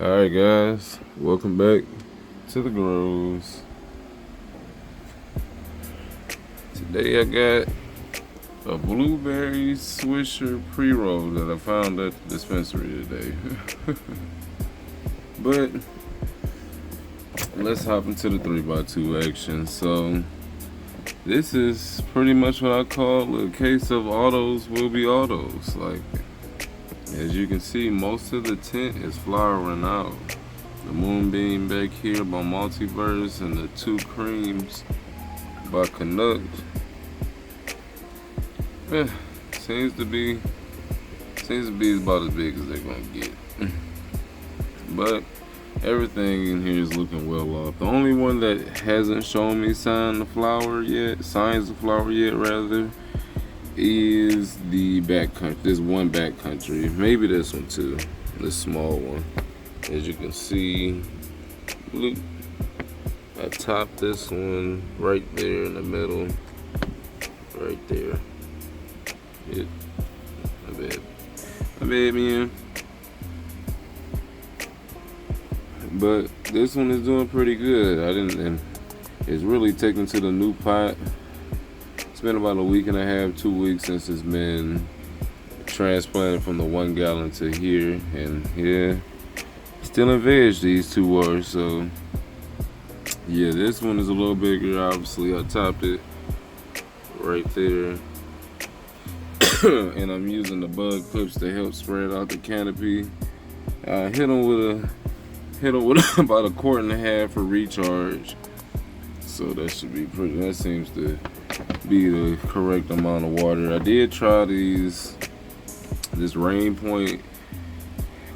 Alright guys, welcome back to the Groves. Today I got a blueberry swisher pre-roll that I found at the dispensary today. But let's hop into the 3x2 action. So this is pretty much what I call a case of autos will be autos. Like, as you can see, most of the tint is flowering out. The Moonbeam back here by Multiverse and the Two Creams by Canuck. Seems to be about as big as they're gonna get. But everything in here is looking well off. The only one that hasn't shown me signs of flower yet, is the backcountry. This one backcountry, maybe this one too, this small one. As you can see, look, I topped this one right there in the middle, right there. I bet, man. But this one is doing pretty good. And it's really taken to the new pot. It's been about a week and a half, 2 weeks since it's been transplanted from the 1 gallon to here. And yeah, still in veg, these two are. So yeah, this one is a little bigger. Obviously, I topped it right there. And I'm using the bug clips to help spread out the canopy. I hit them with about 1.5 quarts for recharge. So that should be pretty. That seems to be the correct amount of water. I did try this Rain Point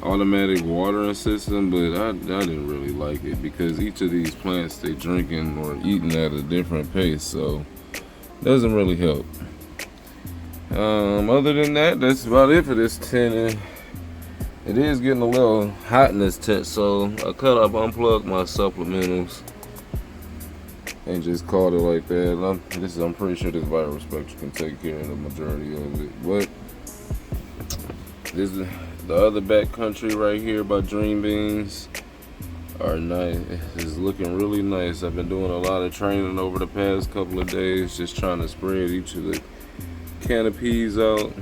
automatic watering system, but I didn't really like it because each of these plants they drinking or eating at a different pace, so it doesn't really help. Other than that, that's about it for this tent. It is getting a little hot in this tent, so unplugged my supplementals and just called it like that. I'm pretty sure this Virus Spectra can take care of the majority of it. But this is the other backcountry right here by Dream Beans are nice. It's looking really nice. I've been doing a lot of training over the past couple of days, just trying to spread each of the canopies out.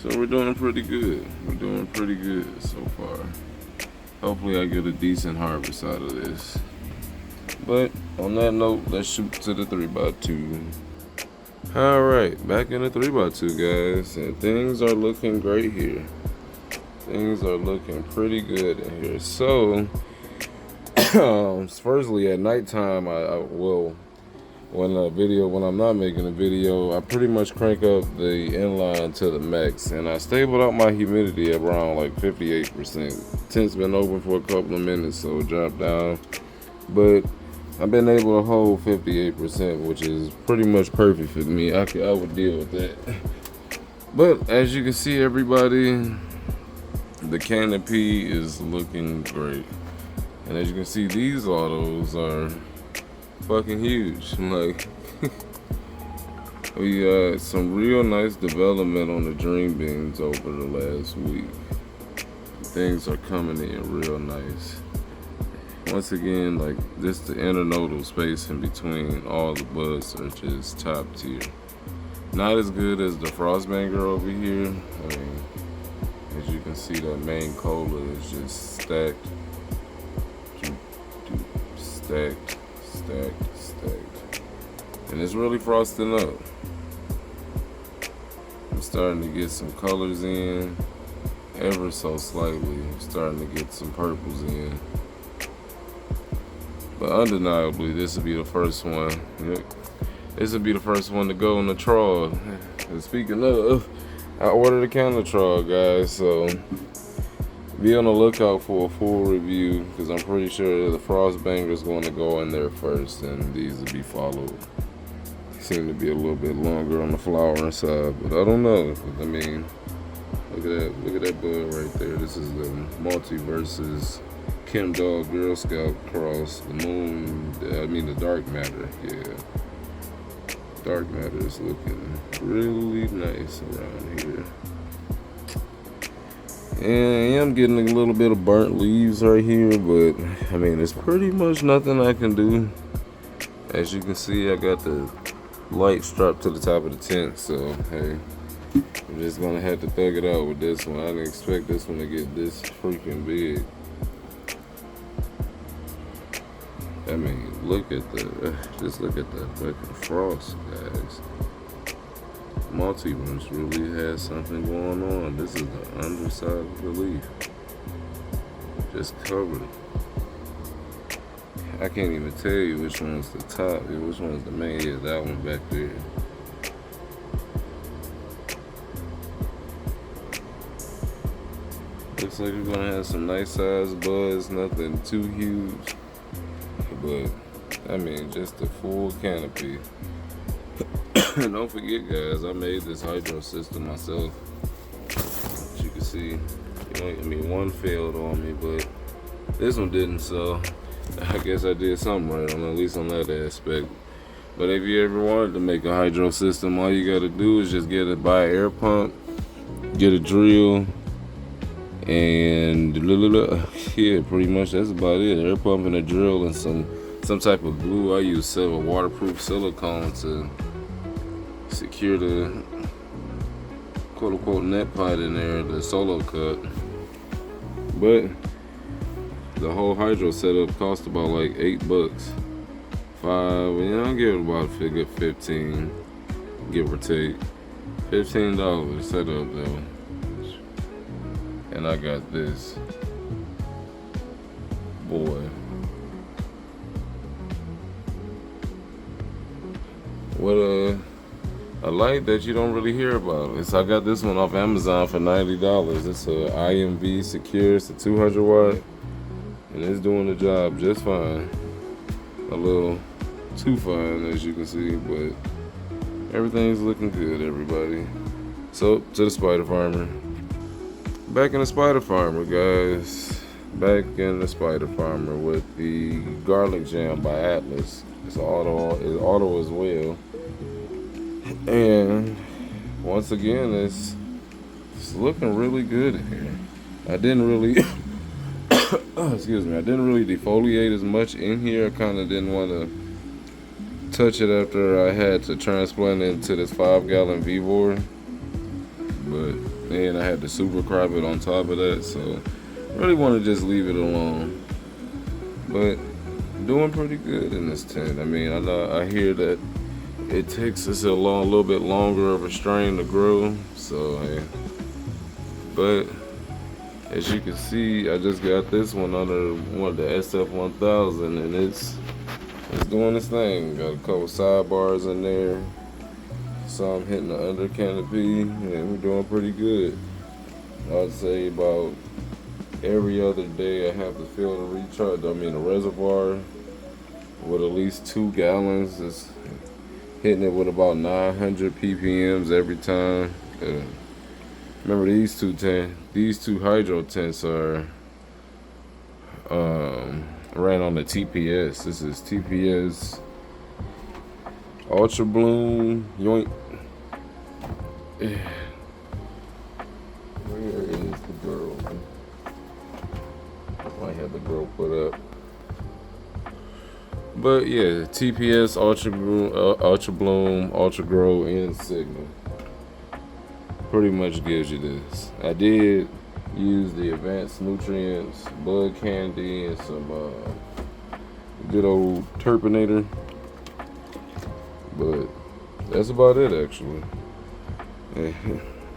So we're doing pretty good. We're doing pretty good so far. Hopefully I get a decent harvest out of this. But on that note, let's shoot to the 3x2. Alright, back in the 3x2 guys, and things are looking great here. Things are looking pretty good in here. So, firstly at nighttime, when I'm not making a video, I pretty much crank up the inline to the max, and I stabled out my humidity around like 58%. Tent's been open for a couple of minutes, so it dropped down, but I've been able to hold 58%, which is pretty much perfect for me. I would deal with that. But as you can see, everybody, the canopy is looking great, and as you can see, these autos are fucking huge. Like, we got some real nice development on the Dream Beans over the last week. Things are coming in real nice. Once again, like, just the internodal space in between all the buds are just top tier. Not as good as the Frostbanger over here. I mean, as you can see, that main cola is just stacked. And it's really frosting up. I'm starting to get some colors in, ever so slightly. I'm starting to get some purples in. But undeniably, this will be the first one. This will be the first one to go on the trawl. And speaking of, I ordered a counter trawl, guys, so be on the lookout for a full review, because I'm pretty sure the Frostbanger is going to go in there first, and these will be followed. Seem to be a little bit longer on the flowering side, but I don't know. I mean, look at that bud right there. This is the Multiverse's Chem Dog Girl Scout cross. The Dark Matter, yeah. Dark Matter is looking really nice around here. And I'm getting a little bit of burnt leaves right here, but I mean, it's pretty much nothing I can do. As you can see, I got the light strapped to the top of the tent, so hey, I'm just gonna have to thug it out with this one. I didn't expect this one to get this freaking big. I mean, just look at the fucking frost, guys. Multi-Rooms really has something going on. This is the underside of the leaf. Just covered. I can't even tell you which one's the top and which one's the main. Yeah, that one back there. Looks like we're gonna have some nice sized buds, nothing too huge. But I mean, just a full canopy. Don't forget, guys, I made this hydro system myself. As you can see, one failed on me, but this one didn't, so I guess I did something right, at least on that aspect. But if you ever wanted to make a hydro system, all you gotta do is just buy an air pump, get a drill, and yeah, pretty much that's about it. Air pump and a drill and some type of glue. I use waterproof silicone to secure the quote-unquote net pot in there, the solo cut. But the whole hydro setup cost about like $8. I'll give it about a figure 15, give or take. $15 setup though. And I got this. Boy. What a light that you don't really hear about. I got this one off Amazon for $90. It's a IMV Secure. It's a 200 watt, and it's doing the job just fine. A little too fine, as you can see, but everything's looking good, everybody. So to the Spider Farmer. Back in the Spider Farmer, guys. Back in the Spider Farmer with the Garlic Jam by Atlas. It's auto as well. And once again, it's looking really good in here. I didn't really, excuse me, I didn't really defoliate as much in here. I kind of didn't want to touch it after I had to transplant it into this 5-gallon V-bore. But then I had to super crop it on top of that, so I really want to just leave it alone. But doing pretty good in this tent. I mean, I hear that it takes us a little bit longer of a strain to grow, so but as you can see, I just got this one under the SF1000, and it's doing its thing. Got a couple sidebars in there, some hitting the under canopy, and we're doing pretty good. I'd say about every other day I have to fill the reservoir with at least 2 gallons. It's hitting it with about 900 ppms every time. Remember, these two hydro tents are ran on the TPS. This is TPS Ultra Bloom Yoink. Where is the girl? I might have the girl put up. But yeah, TPS Ultra Bloom, Ultra Grow, and Signal pretty much gives you this. I did use the Advanced Nutrients, Bud Candy, and some good old Terpinator. But that's about it, actually.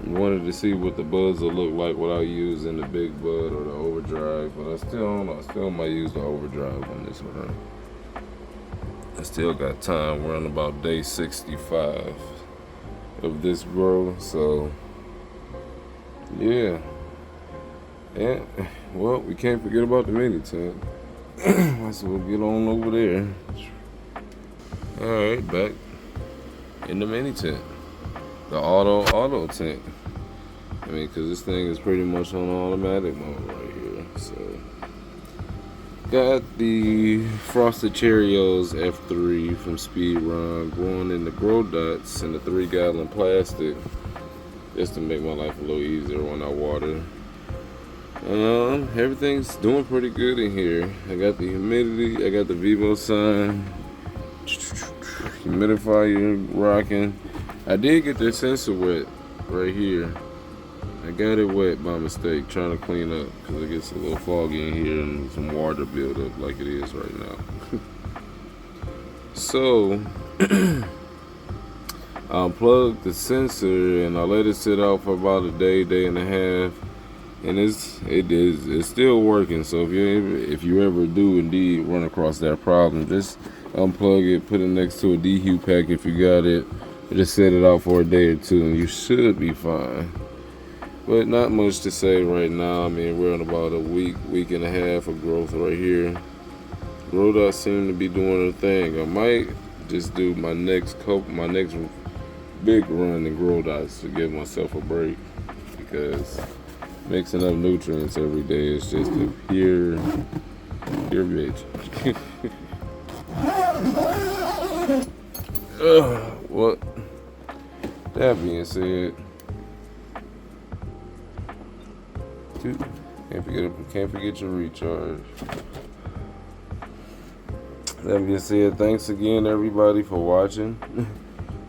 Wanted to see what the buds will look like without using the big bud or the overdrive, but I still might use the overdrive on this one. I still got time. We're on about day 65 of this grow, so yeah. And well, we can't forget about the mini tent. So we'll get on over there. All right, back in the mini tent, the auto tent. I mean, because this thing is pretty much on automatic mode right here. So got the Frosted Cheerios F3 from Speed Run growing in the grow dots in the 3-gallon plastic, just to make my life a little easier when I water. Everything's doing pretty good in here. I got the humidity, I got the Vivo sign, humidifier rocking. I did get this sensor wet right here. I got it wet by mistake trying to clean up because it gets a little foggy in here and some water build up like it is right now. So I unplugged the sensor and I let it sit out for about a day and a half, and it's still working. So if you ever do indeed run across that problem, just unplug it, put it next to a DHU pack if you got it, just set it out for a day or two and you should be fine. But not much to say right now. I mean, we're in about a week and a half of growth right here. Grow dots seem to be doing their thing. I might just do my next big run in grow dots to give myself a break, because mixing up nutrients every day is just a pure bitch. Well, that being said, can't forget your recharge. That being said, thanks again everybody for watching.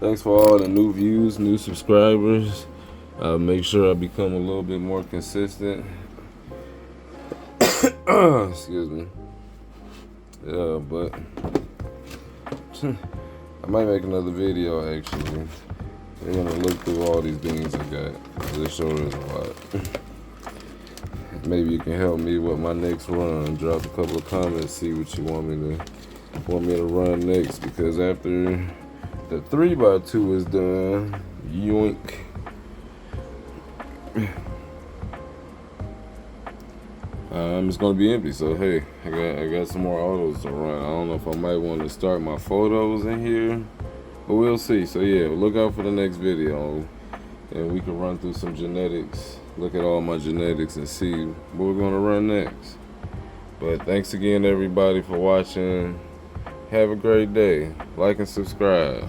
Thanks for all the new views, new subscribers. Make sure I become a little bit more consistent. Excuse me. But I might make another video actually. We're gonna look through all these beans I got. This sure is a lot. Maybe you can help me with my next run. Drop a couple of comments, see what you want me to run next, because after the 3x2 is done, yoink. It's gonna be empty, so hey, I got some more autos to run. I don't know if I might want to start my photos in here, but we'll see. So yeah, look out for the next video, and we can run through some genetics, look at all my genetics and see what we're gonna run next. But thanks again everybody for watching. Have a great day. Like and subscribe.